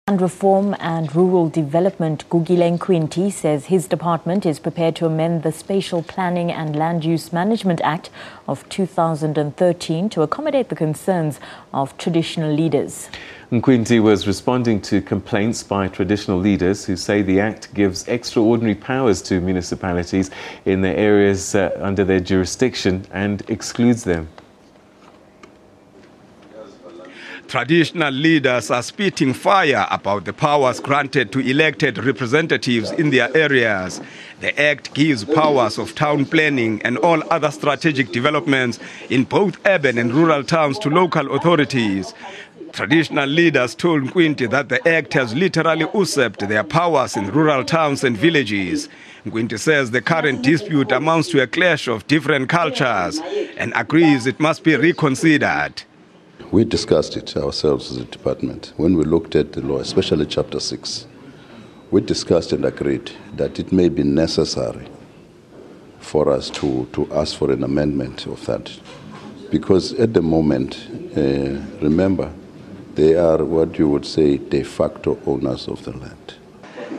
Land Reform and Rural Development Gugile Nkwinti says his department is prepared to amend the Spatial Planning and Land Use Management Act of 2013 to accommodate the concerns of traditional leaders. Nkwinti was responding to complaints by traditional leaders who say the act gives extraordinary powers to municipalities in the areas under their jurisdiction and excludes them. Traditional leaders are spitting fire about the powers granted to elected representatives in their areas. The Act gives powers of town planning and all other strategic developments in both urban and rural towns to local authorities. Traditional leaders told Nkwinti that the Act has literally usurped their powers in rural towns and villages. Nkwinti says the current dispute amounts to a clash of different cultures and agrees it must be reconsidered. We discussed it ourselves as a department. When we looked at the law, especially Chapter 6, we discussed and agreed that it may be necessary for us to ask for an amendment of that. Because at the moment, remember, they are what you would say de facto owners of the land.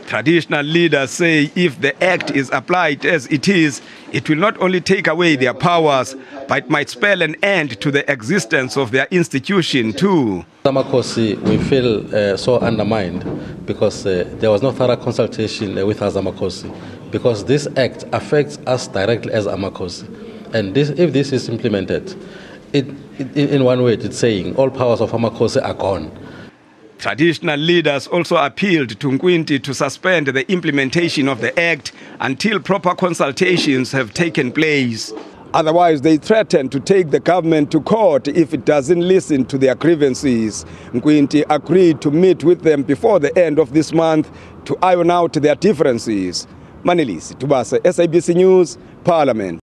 Traditional leaders say if the Act is applied as it is, it will not only take away their powers, but it might spell an end to the existence of their institution too. Zamakosi, we feel so undermined because there was no thorough consultation with us Zamakosi, because this Act affects us directly as Zamakosi. And if this is implemented, in one way it's saying all powers of Zamakosi are gone. Traditional leaders also appealed to Nkwinti to suspend the implementation of the Act until proper consultations have taken place. Otherwise, they threaten to take the government to court if it doesn't listen to their grievances. Nkwinti agreed to meet with them before the end of this month to iron out their differences. Manilisi Tubasa, SABC News, Parliament.